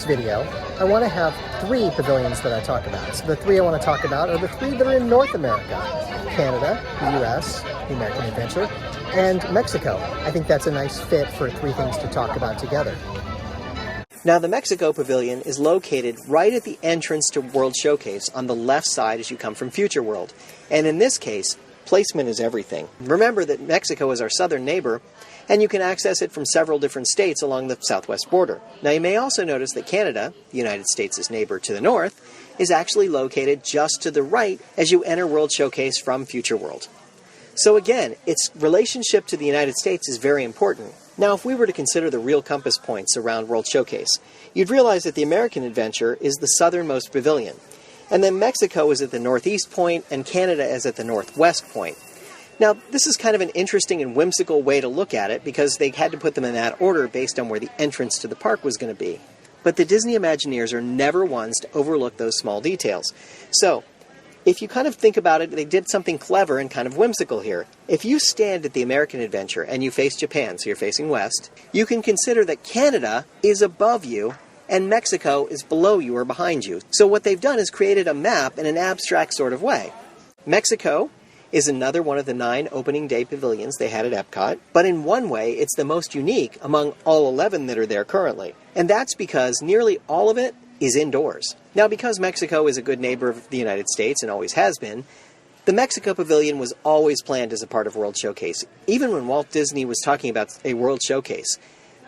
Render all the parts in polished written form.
video, I want to have 3 pavilions that I talk about. So the 3 I want to talk about are the 3 that are in North America: Canada, the US, the American Adventure, and Mexico. I think that's a nice fit for 3 things to talk about together. Now, the Mexico Pavilion is located right at the entrance to World Showcase on the left side as you come from Future World. And in this case, placement is everything. Remember that Mexico is our southern neighbor, and you can access it from several different states along the southwest border. Now, you may also notice that Canada, the United States' neighbor to the north, is actually located just to the right as you enter World Showcase from Future World. So again, its relationship to the United States is very important. Now, if we were to consider the real compass points around World Showcase, you'd realize that the American Adventure is the southernmost pavilion, and then Mexico is at the northeast point, and Canada is at the northwest point. Now, this is kind of an interesting and whimsical way to look at it, because they had to put them in that order based on where the entrance to the park was going to be. But the Disney Imagineers are never ones to overlook those small details. So, if you kind of think about it, they did something clever and kind of whimsical here. If you stand at the American Adventure and you face Japan, so you're facing west, you can consider that Canada is above you and Mexico is below you or behind you. So what they've done is created a map in an abstract sort of way. Mexico is another one of the 9 opening day pavilions they had at Epcot, but in one way it's the most unique among all 11 that are there currently. And that's because nearly all of it is indoors. Now, because Mexico is a good neighbor of the United States and always has been, the Mexico Pavilion was always planned as a part of World Showcase. Even when Walt Disney was talking about a World Showcase,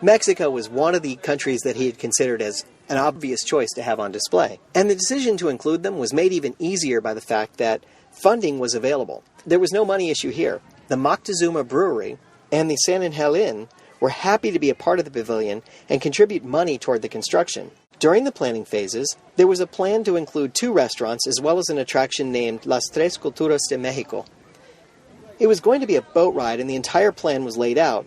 Mexico was one of the countries that he had considered as an obvious choice to have on display. And the decision to include them was made even easier by the fact that funding was available. There was no money issue here. The Moctezuma Brewery and the San Angel Inn were happy to be a part of the pavilion and contribute money toward the construction. During the planning phases, there was a plan to include 2 restaurants as well as an attraction named Las Tres Culturas de Mexico. It was going to be a boat ride and the entire plan was laid out,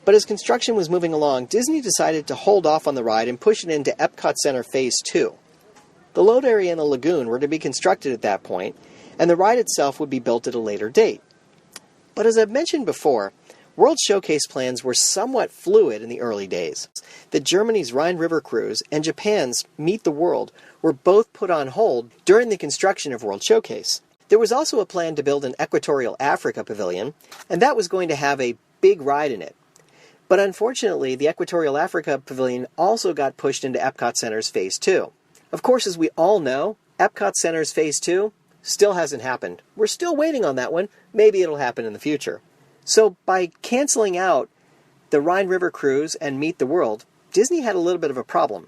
but as construction was moving along, Disney decided to hold off on the ride and push it into Epcot Center Phase 2. The load area and the lagoon were to be constructed at that point, and the ride itself would be built at a later date. But as I've mentioned before, World Showcase plans were somewhat fluid in the early days. The Germany's Rhine River Cruise and Japan's Meet the World were both put on hold during the construction of World Showcase. There was also a plan to build an Equatorial Africa pavilion, and that was going to have a big ride in it. But unfortunately, the Equatorial Africa pavilion also got pushed into Epcot Center's Phase 2. Of course, as we all know, Epcot Center's Phase 2 still hasn't happened. We're still waiting on that one. Maybe it'll happen in the future. So by canceling out the Rhine River Cruise and Meet the World, Disney had a little bit of a problem.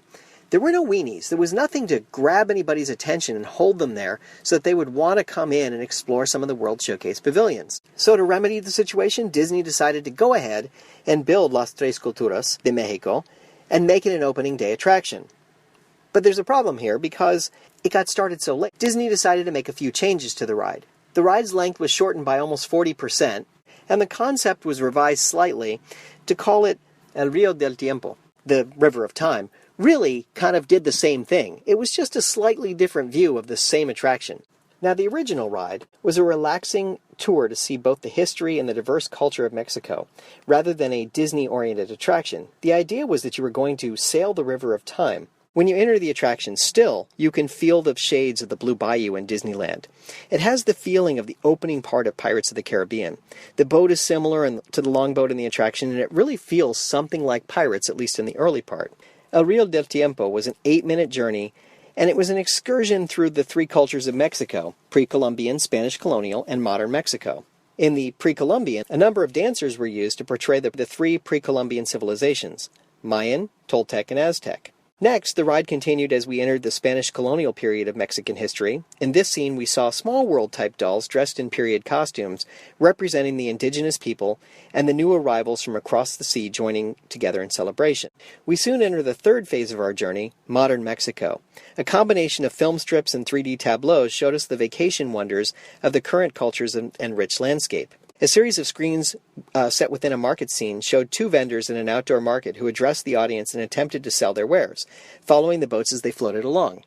There were no weenies. There was nothing to grab anybody's attention and hold them there so that they would want to come in and explore some of the World Showcase pavilions. So to remedy the situation, Disney decided to go ahead and build Las Tres Culturas de Mexico and make it an opening day attraction. But there's a problem here because it got started so late. Disney decided to make a few changes to the ride. The ride's length was shortened by almost 40%, and the concept was revised slightly to call it El Río del Tiempo, the River of Time. Really kind of did the same thing. It was just a slightly different view of the same attraction. Now, the original ride was a relaxing tour to see both the history and the diverse culture of Mexico, rather than a Disney-oriented attraction. The idea was that you were going to sail the River of Time. When you enter the attraction, still, you can feel the shades of the Blue Bayou in Disneyland. It has the feeling of the opening part of Pirates of the Caribbean. The boat is similar to the longboat in the attraction, and it really feels something like Pirates, at least in the early part. El Río del Tiempo was an 8-minute journey, and it was an excursion through the 3 cultures of Mexico: pre-Columbian, Spanish colonial, and modern Mexico. In the pre-Columbian, a number of dancers were used to portray the 3 pre-Columbian civilizations: Mayan, Toltec, and Aztec. Next, the ride continued as we entered the Spanish colonial period of Mexican history. In this scene, we saw small world-type dolls dressed in period costumes, representing the indigenous people and the new arrivals from across the sea joining together in celebration. We soon enter the 3rd phase of our journey, modern Mexico. A combination of film strips and 3D tableaus showed us the vacation wonders of the current cultures and rich landscape. A series of screens set within a market scene showed 2 vendors in an outdoor market who addressed the audience and attempted to sell their wares, following the boats as they floated along.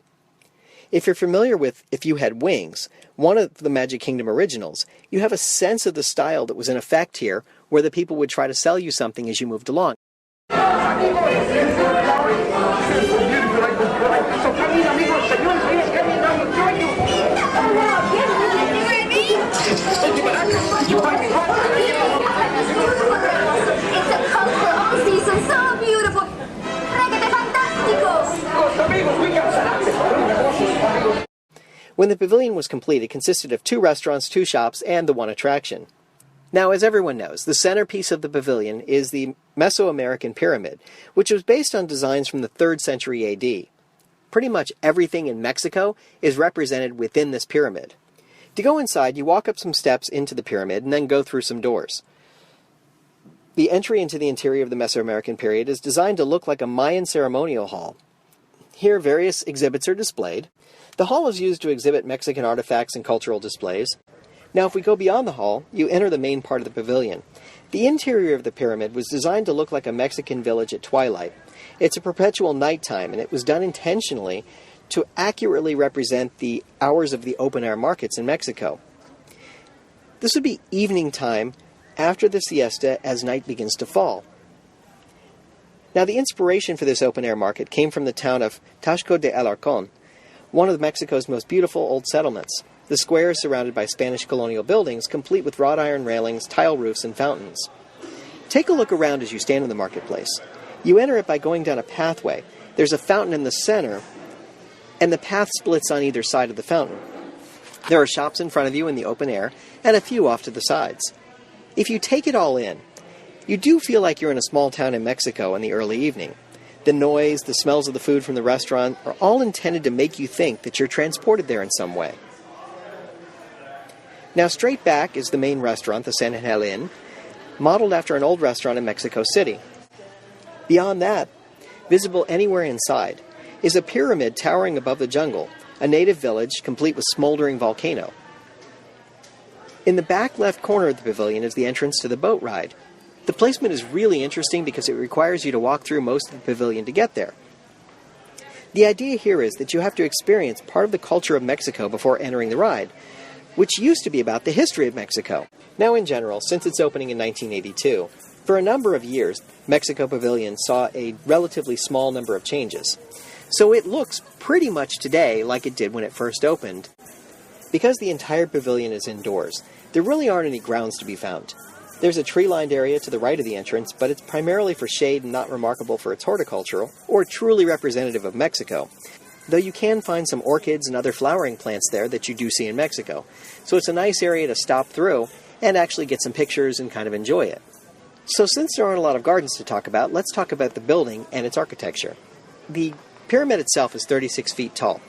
If you're familiar with If You Had Wings, one of the Magic Kingdom originals, you have a sense of the style that was in effect here, where the people would try to sell you something as you moved along. It's a colorful all season, so beautiful. Regate fantástico. When the pavilion was complete, it consisted of 2 restaurants, 2 shops, and the 1 attraction. Now, as everyone knows, the centerpiece of the pavilion is the Mesoamerican pyramid, which was based on designs from the 3rd century AD. Pretty much everything in Mexico is represented within this pyramid. To go inside, you walk up some steps into the pyramid and then go through some doors. The entry into the interior of the Mesoamerican period is designed to look like a Mayan ceremonial hall. Here, various exhibits are displayed. The hall is used to exhibit Mexican artifacts and cultural displays. Now, if we go beyond the hall, you enter the main part of the pavilion. The interior of the pyramid was designed to look like a Mexican village at twilight. It's a perpetual nighttime, and it was done intentionally to accurately represent the hours of the open-air markets in Mexico. This would be evening time after the siesta as night begins to fall. Now, the inspiration for this open-air market came from the town of Taxco de Alarcón, one of Mexico's most beautiful old settlements. The square is surrounded by Spanish colonial buildings, complete with wrought iron railings, tile roofs, and fountains. Take a look around as you stand in the marketplace. You enter it by going down a pathway. There's a fountain in the center, and the path splits on either side of the fountain. There are shops in front of you in the open air, and a few off to the sides. If you take it all in, you do feel like you're in a small town in Mexico in the early evening. The noise, the smells of the food from the restaurant are all intended to make you think that you're transported there in some way. Now, straight back is the main restaurant, the San Angel Inn, modeled after an old restaurant in Mexico City. Beyond that, visible anywhere inside, is a pyramid towering above the jungle, a native village complete with smoldering volcano. In the back left corner of the pavilion is the entrance to the boat ride. The placement is really interesting because it requires you to walk through most of the pavilion to get there. The idea here is that you have to experience part of the culture of Mexico before entering the ride, which used to be about the history of Mexico. Now, in general, since its opening in 1982, for a number of years, Mexico Pavilion saw a relatively small number of changes. So it looks pretty much today like it did when it first opened. Because the entire pavilion is indoors, there really aren't any grounds to be found. There's a tree-lined area to the right of the entrance, but it's primarily for shade and not remarkable for its horticultural, or truly representative of Mexico. Though you can find some orchids and other flowering plants there that you do see in Mexico. So it's a nice area to stop through and actually get some pictures and kind of enjoy it. So since there aren't a lot of gardens to talk about, let's talk about the building and its architecture. The pyramid itself is 36 feet tall,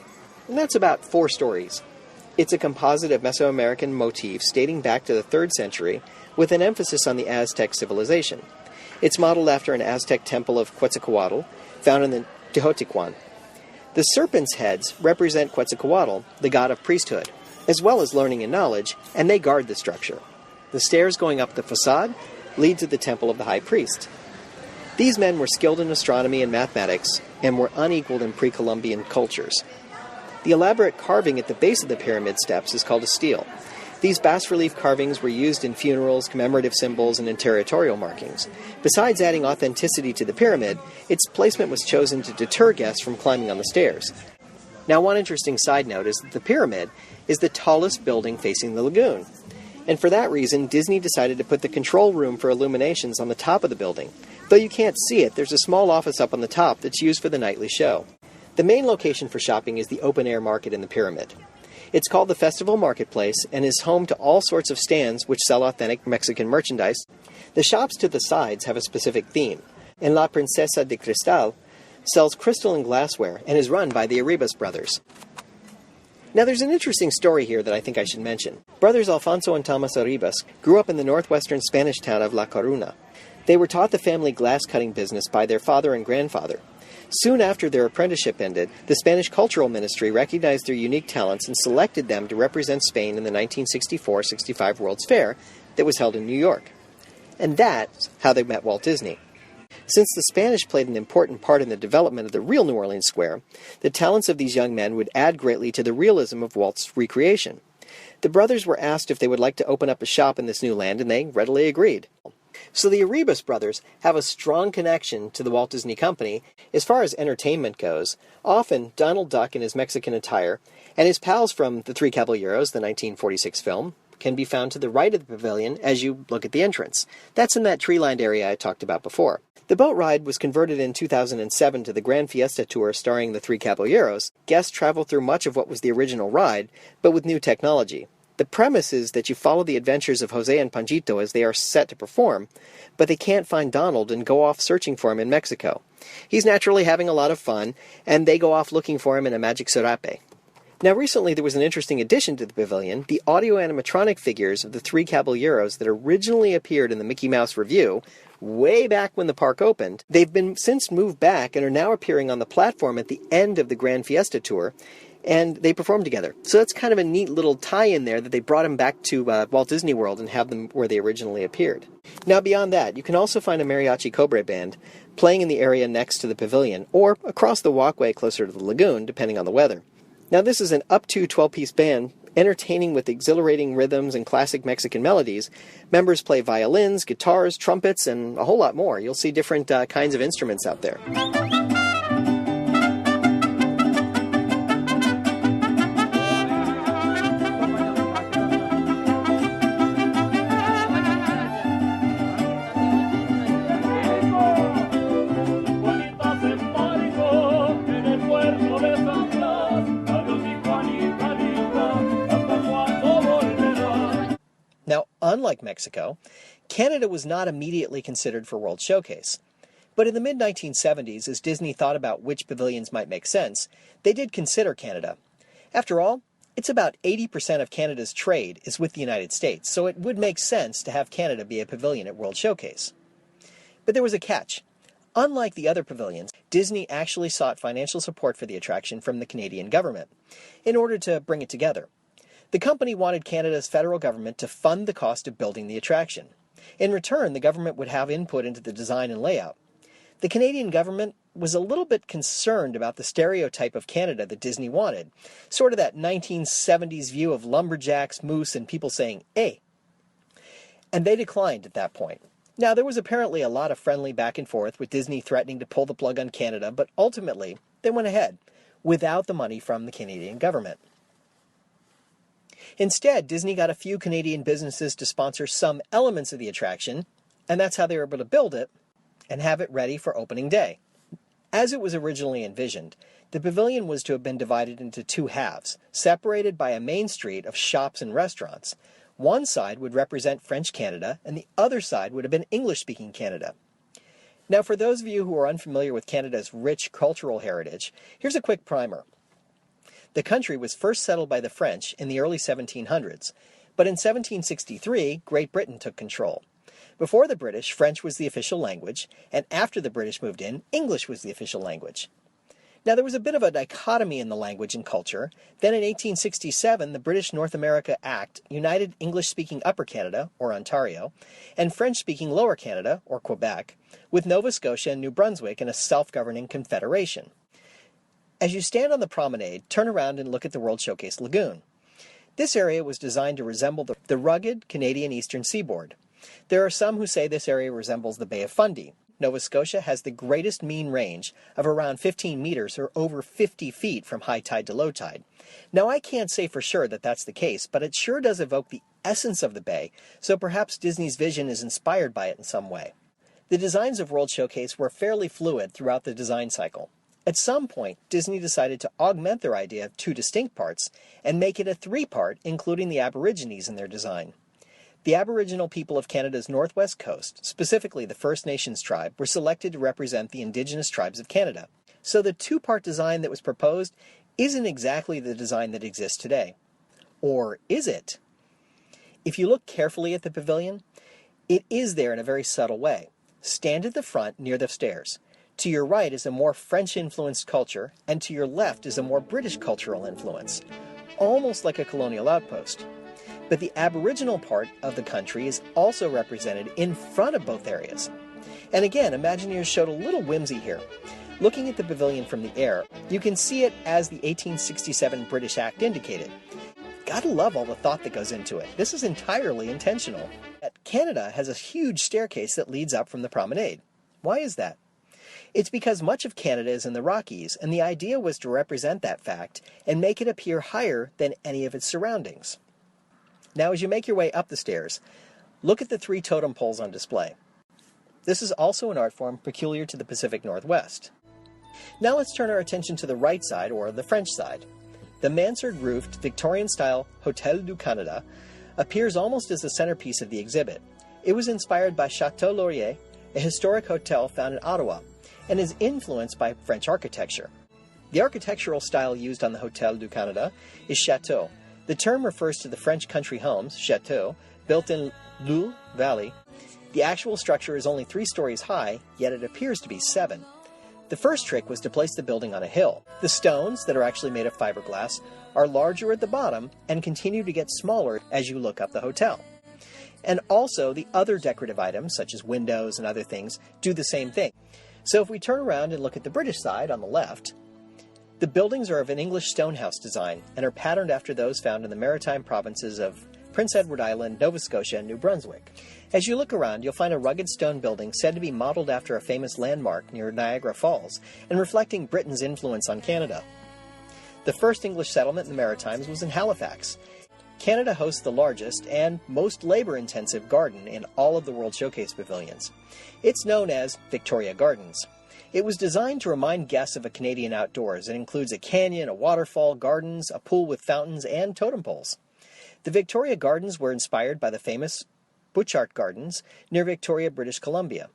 and that's about 4 stories. It's a composite of Mesoamerican motifs dating back to the 3rd century, with an emphasis on the Aztec civilization. It's modeled after an Aztec temple of Quetzalcoatl, found in the Teotihuacan. The serpent's heads represent Quetzalcoatl, the god of priesthood, as well as learning and knowledge, and they guard the structure. The stairs going up the facade lead to the temple of the high priest. These men were skilled in astronomy and mathematics, and were unequaled in pre-Columbian cultures. The elaborate carving at the base of the pyramid steps is called a stele. These bas-relief carvings were used in funerals, commemorative symbols, and in territorial markings. Besides adding authenticity to the pyramid, its placement was chosen to deter guests from climbing on the stairs. Now, one interesting side note is that the pyramid is the tallest building facing the lagoon. And for that reason, Disney decided to put the control room for illuminations on the top of the building. Though you can't see it, there's a small office up on the top that's used for the nightly show. The main location for shopping is the open-air market in the pyramid. It's called the Festival Marketplace and is home to all sorts of stands which sell authentic Mexican merchandise. The shops to the sides have a specific theme, and La Princesa de Cristal sells crystal and glassware and is run by the Arribas brothers. Now, there's an interesting story here that I think I should mention. Brothers Alfonso and Thomas Arribas grew up in the northwestern Spanish town of La Coruna. They were taught the family glass-cutting business by their father and grandfather. Soon after their apprenticeship ended, the Spanish Cultural Ministry recognized their unique talents and selected them to represent Spain in the 1964-65 World's Fair that was held in New York. And that's how they met Walt Disney. Since the Spanish played an important part in the development of the real New Orleans Square, the talents of these young men would add greatly to the realism of Walt's recreation. The brothers were asked if they would like to open up a shop in this new land, and they readily agreed. So the Arribas brothers have a strong connection to the Walt Disney Company as far as entertainment goes. Often, Donald Duck in his Mexican attire and his pals from The Three Caballeros, the 1946 film, can be found to the right of the pavilion as you look at the entrance. That's in that tree-lined area I talked about before. The boat ride was converted in 2007 to the Grand Fiesta Tour starring the Three Caballeros. Guests travel through much of what was the original ride, but with new technology. The premise is that you follow the adventures of Jose and Panchito as they are set to perform, but they can't find Donald and go off searching for him in Mexico. He's naturally having a lot of fun, and they go off looking for him in a magic serape. Now recently there was an interesting addition to the pavilion, the audio animatronic figures of the Three Caballeros that originally appeared in the Mickey Mouse Revue, way back when the park opened. They've been since moved back and are now appearing on the platform at the end of the Grand Fiesta Tour, and they perform together. So that's kind of a neat little tie-in there that they brought them back to Walt Disney World and have them where they originally appeared. Now beyond that, you can also find a Mariachi Cobre band playing in the area next to the pavilion, or across the walkway closer to the lagoon, depending on the weather. Now this is an up to 12-piece band, entertaining with exhilarating rhythms and classic Mexican melodies. Members play violins, guitars, trumpets, and a whole lot more. You'll see different kinds of instruments out there. Now, unlike Mexico, Canada was not immediately considered for World Showcase. But in the mid-1970s, as Disney thought about which pavilions might make sense, they did consider Canada. After all, it's about 80% of Canada's trade is with the United States, so it would make sense to have Canada be a pavilion at World Showcase. But there was a catch. Unlike the other pavilions, Disney actually sought financial support for the attraction from the Canadian government in order to bring it together. The company wanted Canada's federal government to fund the cost of building the attraction. In return, the government would have input into the design and layout. The Canadian government was a little bit concerned about the stereotype of Canada that Disney wanted, sort of that 1970s view of lumberjacks, moose, and people saying, "eh." And they declined at that point. Now, there was apparently a lot of friendly back and forth with Disney threatening to pull the plug on Canada, but ultimately, they went ahead, without the money from the Canadian government. Instead, Disney got a few Canadian businesses to sponsor some elements of the attraction, and that's how they were able to build it and have it ready for opening day. As it was originally envisioned, the pavilion was to have been divided into two halves, separated by a main street of shops and restaurants. One side would represent French Canada, and the other side would have been English-speaking Canada. Now, for those of you who are unfamiliar with Canada's rich cultural heritage, here's a quick primer. The country was first settled by the French in the early 1700s, but in 1763, Great Britain took control. Before the British, French was the official language, and after the British moved in, English was the official language. Now, there was a bit of a dichotomy in the language and culture. Then in 1867, the British North America Act united English-speaking Upper Canada, or Ontario, and French-speaking Lower Canada, or Quebec, with Nova Scotia and New Brunswick in a self-governing confederation. As you stand on the promenade, turn around and look at the World Showcase Lagoon. This area was designed to resemble the rugged Canadian eastern seaboard. There are some who say this area resembles the Bay of Fundy. Nova Scotia has the greatest mean range of around 15 meters or over 50 feet from high tide to low tide. Now, I can't say for sure that that's the case, but it sure does evoke the essence of the bay, so perhaps Disney's vision is inspired by it in some way. The designs of World Showcase were fairly fluid throughout the design cycle. At some point, Disney decided to augment their idea of two distinct parts and make it a three-part, including the Aborigines in their design. The Aboriginal people of Canada's northwest coast, specifically the First Nations tribe, were selected to represent the Indigenous tribes of Canada. So the two-part design that was proposed isn't exactly the design that exists today. Or is it? If you look carefully at the pavilion, it is there in a very subtle way. Stand at the front near the stairs. To your right is a more French-influenced culture, and to your left is a more British cultural influence, almost like a colonial outpost. But the Aboriginal part of the country is also represented in front of both areas. And again, Imagineers showed a little whimsy here. Looking at the pavilion from the air, you can see it as the 1867 British Act indicated. Gotta love all the thought that goes into it. This is entirely intentional. Canada has a huge staircase that leads up from the promenade. Why is that? It's because much of Canada is in the Rockies, and the idea was to represent that fact and make it appear higher than any of its surroundings. Now, as you make your way up the stairs, look at the 3 totem poles on display. This is also an art form peculiar to the Pacific Northwest. Now let's turn our attention to the right side, or the French side. The mansard-roofed, Victorian-style Hôtel du Canada appears almost as the centerpiece of the exhibit. It was inspired by Château Laurier, a historic hotel found in Ottawa, and is influenced by French architecture. The architectural style used on the Hôtel du Canada is château. The term refers to the French country homes, châteaux, built in Loire Valley. The actual structure is only 3 stories high, yet it appears to be 7. The first trick was to place the building on a hill. The stones, that are actually made of fiberglass, are larger at the bottom and continue to get smaller as you look up the hotel. And also, the other decorative items, such as windows and other things, do the same thing. So if we turn around and look at the British side on the left, the buildings are of an English stone house design and are patterned after those found in the maritime provinces of Prince Edward Island, Nova Scotia, and New Brunswick. As you look around, you'll find a rugged stone building said to be modeled after a famous landmark near Niagara Falls and reflecting Britain's influence on Canada. The first English settlement in the Maritimes was in Halifax. Canada hosts the largest and most labor-intensive garden in all of the World Showcase pavilions. It's known as Victoria Gardens. It was designed to remind guests of a Canadian outdoors. It includes a canyon, a waterfall, gardens, a pool with fountains, and totem poles. The Victoria Gardens were inspired by the famous Butchart Gardens near Victoria, British Columbia.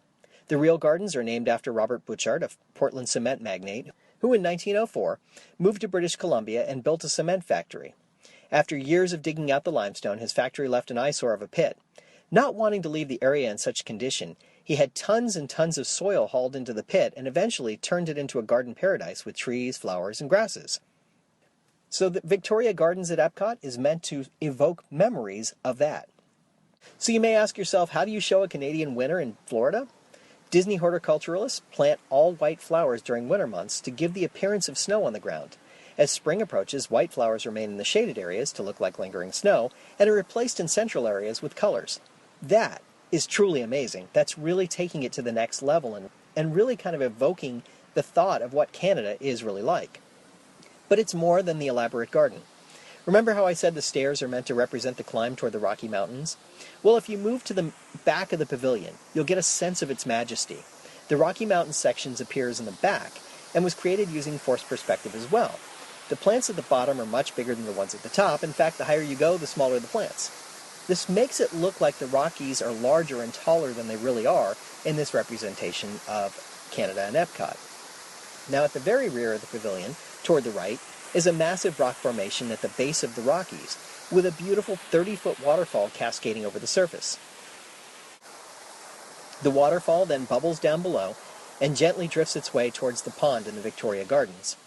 The real gardens are named after Robert Butchart, a Portland cement magnate, who in 1904 moved to British Columbia and built a cement factory. After years of digging out the limestone, his factory left an eyesore of a pit. Not wanting to leave the area in such condition, he had tons and tons of soil hauled into the pit and eventually turned it into a garden paradise with trees, flowers, and grasses. So the Victoria Gardens at Epcot is meant to evoke memories of that. So you may ask yourself, how do you show a Canadian winter in Florida? Disney horticulturalists plant all white flowers during winter months to give the appearance of snow on the ground. As spring approaches, white flowers remain in the shaded areas to look like lingering snow and are replaced in central areas with colors. That is truly amazing. That's really taking it to the next level and really kind of evoking the thought of what Canada is really like. But it's more than the elaborate garden. Remember how I said the stairs are meant to represent the climb toward the Rocky Mountains? Well, if you move to the back of the pavilion, you'll get a sense of its majesty. The Rocky Mountain sections appears in the back and was created using forced perspective as well. The plants at the bottom are much bigger than the ones at the top. In fact, the higher you go, the smaller the plants. This makes it look like the Rockies are larger and taller than they really are in this representation of Canada and Epcot. Now, at the very rear of the pavilion, toward the right, is a massive rock formation at the base of the Rockies, with a beautiful 30-foot waterfall cascading over the surface. The waterfall then bubbles down below and gently drifts its way towards the pond in the Victoria Gardens.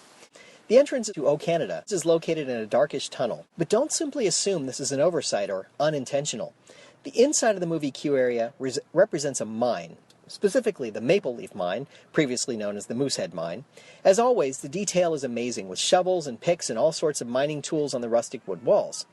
The entrance to O Canada is located in a darkish tunnel, but don't simply assume this is an oversight or unintentional. The inside of the movie queue area represents a mine, specifically the Maple Leaf Mine, previously known as the Moosehead Mine. As always, the detail is amazing, with shovels and picks and all sorts of mining tools on the rustic wood walls.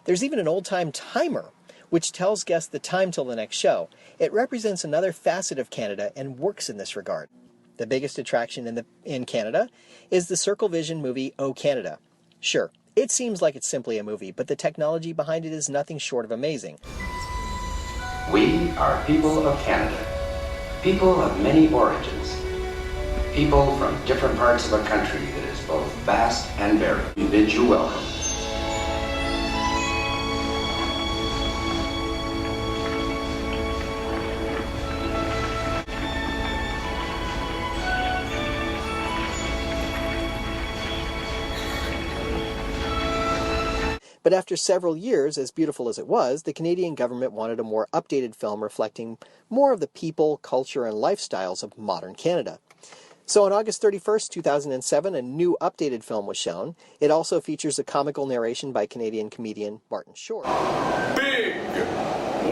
There's even an old-time timer, which tells guests the time till the next show. It represents another facet of Canada and works in this regard. The biggest attraction in Canada is the Circle Vision movie O Canada. Sure, it seems like it's simply a movie, but the technology behind it is nothing short of amazing. We are people of Canada. People of many origins. People from different parts of a country that is both vast and varied. We bid you welcome. But after several years, as beautiful as it was, the Canadian government wanted a more updated film reflecting more of the people, culture, and lifestyles of modern Canada. So on August 31st, 2007, a new updated film was shown. It also features a comical narration by Canadian comedian Martin Short. Big,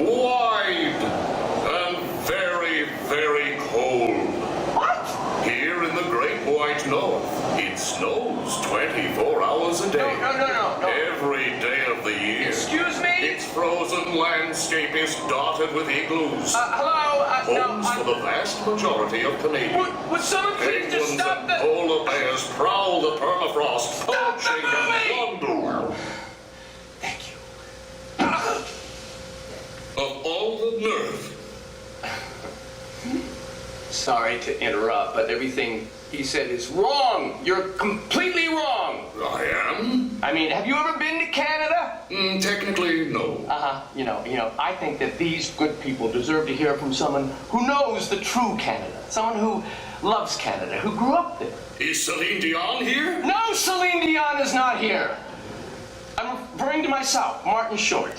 wide, and very, very cold. What? Here in the Great White North, it snows 24 hours a day. No. Every day of the year. Excuse me? Its frozen landscape is dotted with igloos. Hello? Homes for the vast majority of Canadians. Would someone please just Penguins stop and the... polar bears prowl the permafrost, Stop the poaching and plunder. Thank you. Of all the nerve. Sorry to interrupt, but everything he said is wrong. You're completely wrong. I am? I mean, have you ever been to Canada? Technically, no. You know, I think that these good people deserve to hear from someone who knows the true Canada. Someone who loves Canada, who grew up there. Is Celine Dion here? No, Celine Dion is not here. I'm referring to myself, Martin Short.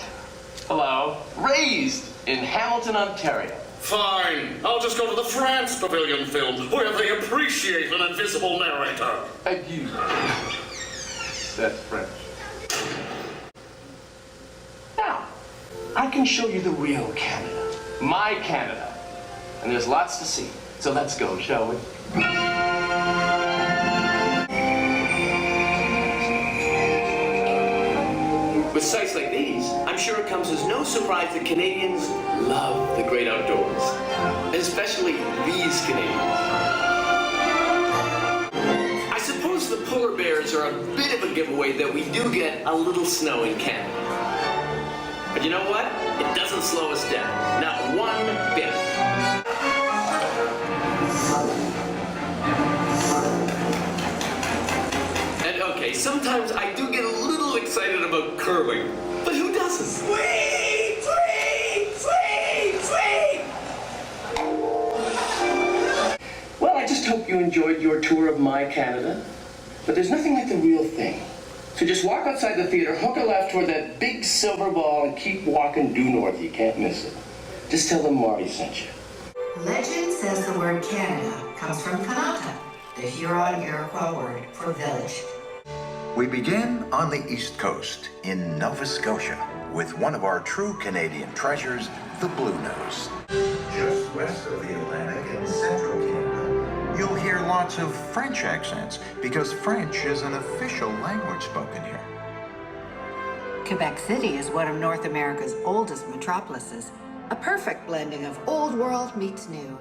Hello. Raised in Hamilton, Ontario. Fine. I'll just go to the France Pavilion film, where they appreciate an invisible narrator. You. That's French. Now, I can show you the real Canada. My Canada. And there's lots to see. So let's go, shall we? With sights like these, I'm sure it comes as no surprise that Canadians love the great outdoors. Especially these Canadians. I suppose the polar bears are a bit of a giveaway that we do get a little snow in Canada. But you know what? It doesn't slow us down. Not one bit. And okay, sometimes I do get a little excited about curling. But who doesn't? Sweet, sweet, sweet, sweet! Well, I just hope you enjoyed your tour of my Canada. But there's nothing like the real thing. So just walk outside the theater, hook a left toward that big silver ball, and keep walking due north. You can't miss it. Just tell them Marty sent you. Legend says the word Canada comes from Kanata, the Huron-Iroquois word for village. We begin on the East Coast in Nova Scotia with one of our true Canadian treasures, the Blue Nose. Just west of the Atlantic in central Canada, you'll hear lots of French accents because French is an official language spoken here. Quebec City is one of North America's oldest metropolises, a perfect blending of old world meets new.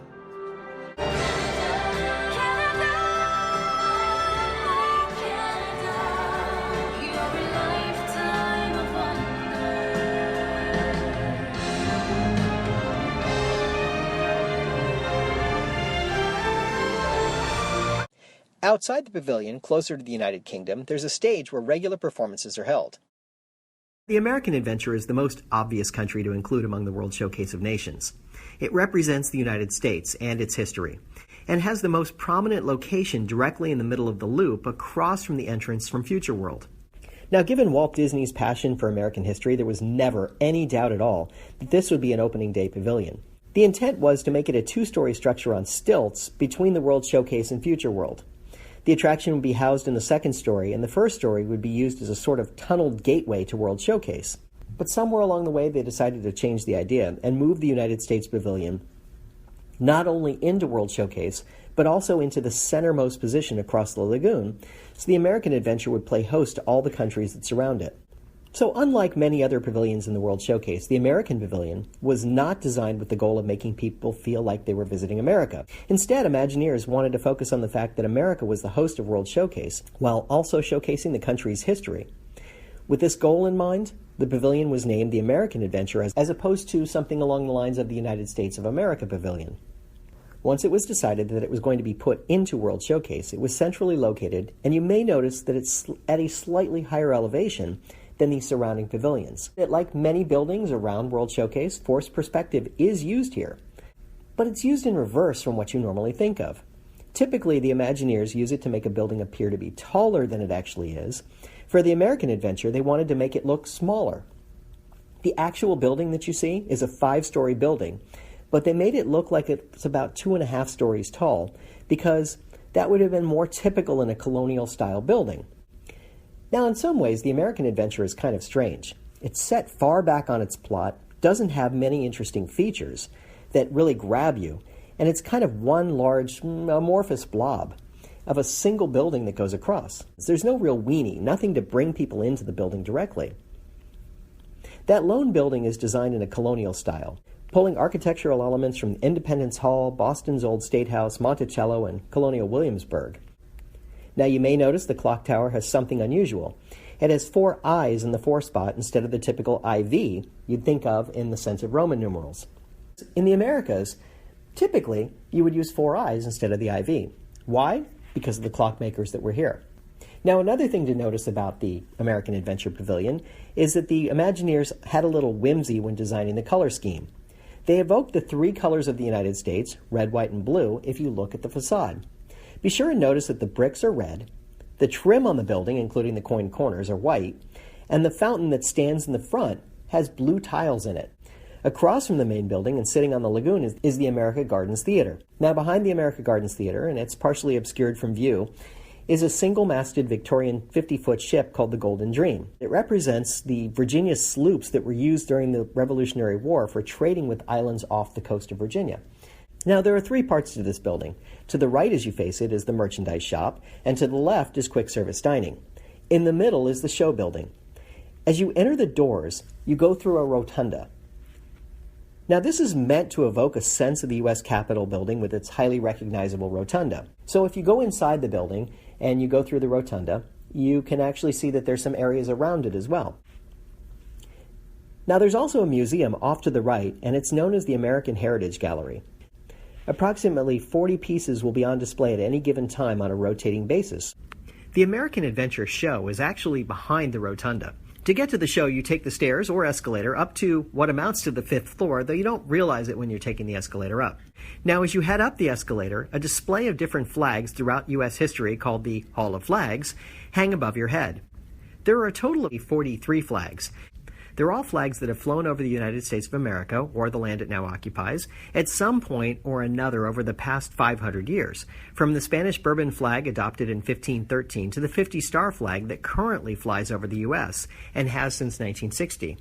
Outside the pavilion, closer to the United Kingdom, there's a stage where regular performances are held. The American Adventure is the most obvious country to include among the World Showcase of Nations. It represents the United States and its history, and has the most prominent location directly in the middle of the loop across from the entrance from Future World. Now, given Walt Disney's passion for American history, there was never any doubt at all that this would be an opening day pavilion. The intent was to make it a two-story structure on stilts between the World Showcase and Future World. The attraction would be housed in the second story, and the first story would be used as a sort of tunneled gateway to World Showcase. But somewhere along the way, they decided to change the idea and move the United States Pavilion not only into World Showcase, but also into the centermost position across the lagoon, so the American Adventure would play host to all the countries that surround it. So unlike many other pavilions in the World Showcase, the American Pavilion was not designed with the goal of making people feel like they were visiting America. Instead, Imagineers wanted to focus on the fact that America was the host of World Showcase, while also showcasing the country's history. With this goal in mind, the pavilion was named the American Adventure as opposed to something along the lines of the United States of America Pavilion. Once it was decided that it was going to be put into World Showcase, it was centrally located, and you may notice that it's at a slightly higher elevation than the surrounding pavilions. Like many buildings around World Showcase, forced perspective is used here, but it's used in reverse from what you normally think of. Typically, the Imagineers use it to make a building appear to be taller than it actually is. For the American Adventure, they wanted to make it look smaller. The actual building that you see is a 5-story building, but they made it look like it's about 2.5 stories tall because that would have been more typical in a colonial-style building. Now, in some ways, the American Adventure is kind of strange. It's set far back on its plot, doesn't have many interesting features that really grab you, and it's kind of one large amorphous blob of a single building that goes across. There's no real weenie, nothing to bring people into the building directly. That lone building is designed in a colonial style, pulling architectural elements from Independence Hall, Boston's Old State House, Monticello, and Colonial Williamsburg. Now you may notice the clock tower has something unusual. It has 4 eyes in the 4 spot instead of the typical IV you'd think of in the sense of Roman numerals. In the Americas, typically you would use 4 eyes instead of the IV. Why? Because of the clockmakers that were here. Now another thing to notice about the American Adventure Pavilion is that the Imagineers had a little whimsy when designing the color scheme. They evoked the 3 colors of the United States, red, white, and blue, if you look at the facade. Be sure and notice that the bricks are red, the trim on the building, including the coin corners, are white, and the fountain that stands in the front has blue tiles in it. Across from the main building and sitting on the lagoon is the America Gardens Theater. Now behind the America Gardens Theater, and it's partially obscured from view, is a single-masted Victorian 50-foot ship called the Golden Dream. It represents the Virginia sloops that were used during the Revolutionary War for trading with islands off the coast of Virginia. Now, there are 3 parts to this building. To the right as you face it is the merchandise shop, and to the left is quick service dining. In the middle is the show building. As you enter the doors, you go through a rotunda. Now, this is meant to evoke a sense of the U.S. Capitol building with its highly recognizable rotunda. So if you go inside the building and you go through the rotunda, you can actually see that there's some areas around it as well. Now, there's also a museum off to the right, and it's known as the American Heritage Gallery. Approximately 40 pieces will be on display at any given time on a rotating basis. The American Adventure Show is actually behind the rotunda. To get to the show, you take the stairs or escalator up to what amounts to the 5th floor, though you don't realize it when you're taking the escalator up. Now, as you head up the escalator, a display of different flags throughout U.S. history, called the Hall of Flags, hang above your head. There are a total of 43 flags. They're all flags that have flown over the United States of America, or the land it now occupies, at some point or another over the past 500 years, from the Spanish Bourbon flag adopted in 1513 to the 50-star flag that currently flies over the U.S. and has since 1960.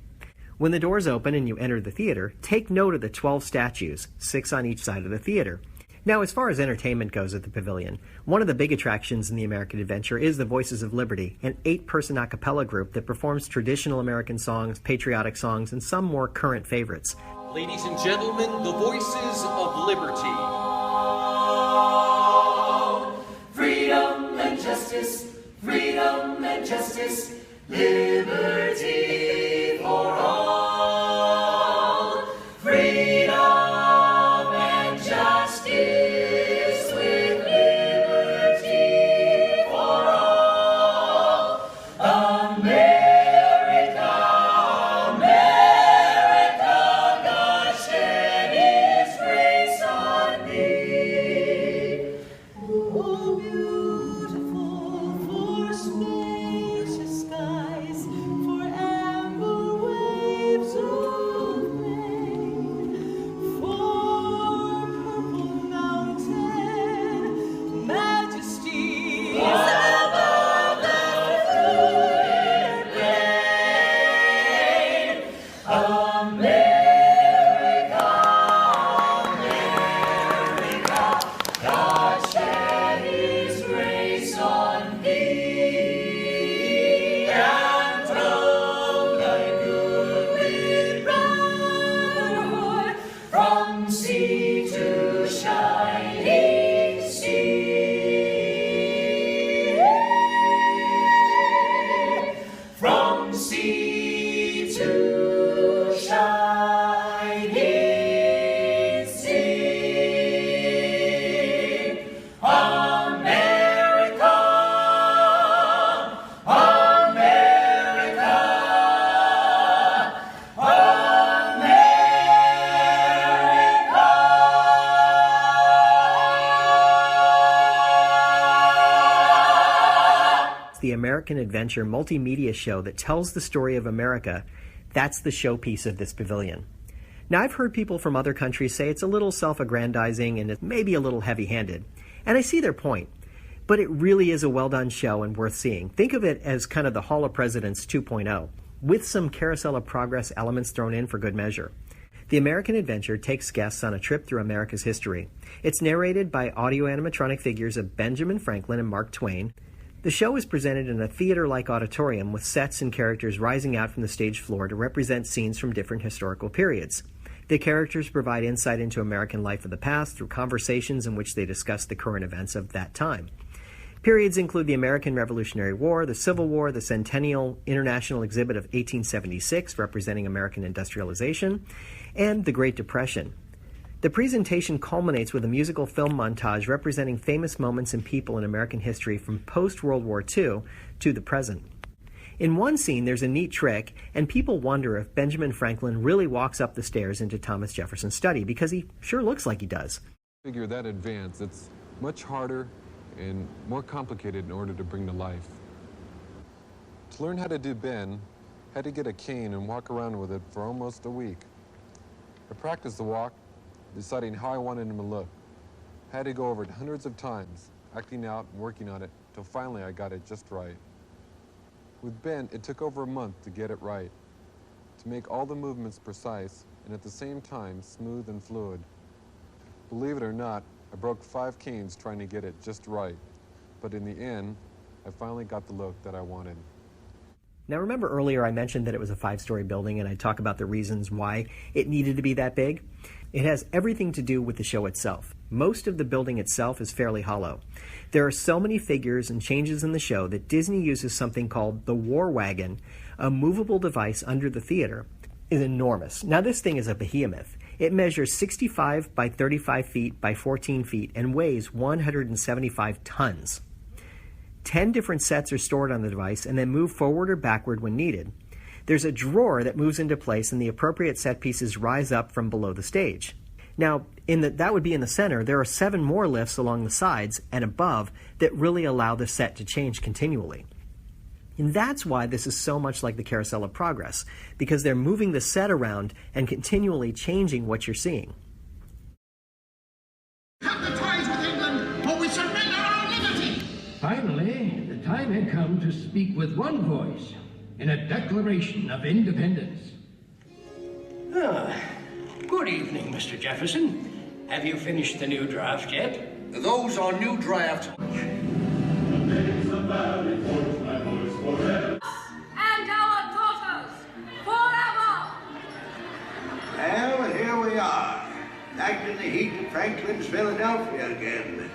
When the doors open and you enter the theater, take note of the 12 statues, 6 on each side of the theater. Now, as far as entertainment goes at the pavilion, one of the big attractions in the American Adventure is the Voices of Liberty, an 8-person a cappella group that performs traditional American songs, patriotic songs, and some more current favorites. Ladies and gentlemen, the Voices of Liberty. Freedom and justice, freedom and justice, liberty for all. Freedom and justice with liberty for all. America, America, God shed His grace on thee. Oh, beautiful for spacious skies, for amber waves of rain, for purple mountain majesties above the fluid plain. America, America, God shed His grace on thee, and from thy goodwill brotherhood, from sea to shining sea, from sea to shining sea. America, America, America. It's the American Adventure multimedia show that tells the story of America. That's the showpiece of this pavilion. Now, I've heard people from other countries say it's a little self-aggrandizing and it's maybe a little heavy-handed. And I see their point. But it really is a well-done show and worth seeing. Think of it as kind of the Hall of Presidents 2.0, with some Carousel of Progress elements thrown in for good measure. The American Adventure takes guests on a trip through America's history. It's narrated by audio animatronic figures of Benjamin Franklin and Mark Twain. The show is presented in a theater-like auditorium with sets and characters rising out from the stage floor to represent scenes from different historical periods. The characters provide insight into American life of the past through conversations in which they discuss the current events of that time. Periods include the American Revolutionary War, the Civil War, the Centennial International Exhibit of 1876, representing American industrialization, and the Great Depression. The presentation culminates with a musical film montage representing famous moments and people in American history from post-World War II to the present. In one scene, there's a neat trick, and people wonder if Benjamin Franklin really walks up the stairs into Thomas Jefferson's study, because he sure looks like he does. Figure that advanced, it's much harder and more complicated in order to bring to life. To learn how to do Ben, I had to get a cane and walk around with it for almost a week. I practiced the walk, deciding how I wanted him to look. I had to go over it hundreds of times, acting out and working on it, till finally I got it just right. With Ben, it took over a month to get it right, to make all the movements precise and at the same time smooth and fluid. Believe it or not, I broke 5 canes trying to get it just right, but in the end, I finally got the look that I wanted. Now remember earlier I mentioned that it was a 5-story building, and I talk about the reasons why it needed to be that big? It has everything to do with the show itself. Most of the building itself is fairly hollow. There are so many figures and changes in the show that Disney uses something called the War Wagon, a movable device under the theater. It's enormous. Now this thing is a behemoth. It measures 65 by 35 feet by 14 feet and weighs 175 tons. 10 different sets are stored on the device and then move forward or backward when needed. There's a drawer that moves into place and the appropriate set pieces rise up from below the stage. Now, that would be in the center. There are 7 more lifts along the sides and above that really allow the set to change continually. And that's why this is so much like the Carousel of Progress, because they're moving the set around and continually changing what you're seeing. Cut the ties with England, or we surrender our liberty! Finally, the time had come to speak with one voice in a declaration of independence. Good evening, Mr. Jefferson. Have you finished the new draft yet? Those are new drafts. And our daughters, forever! Well, here we are, back in the heat of Franklin's Philadelphia again.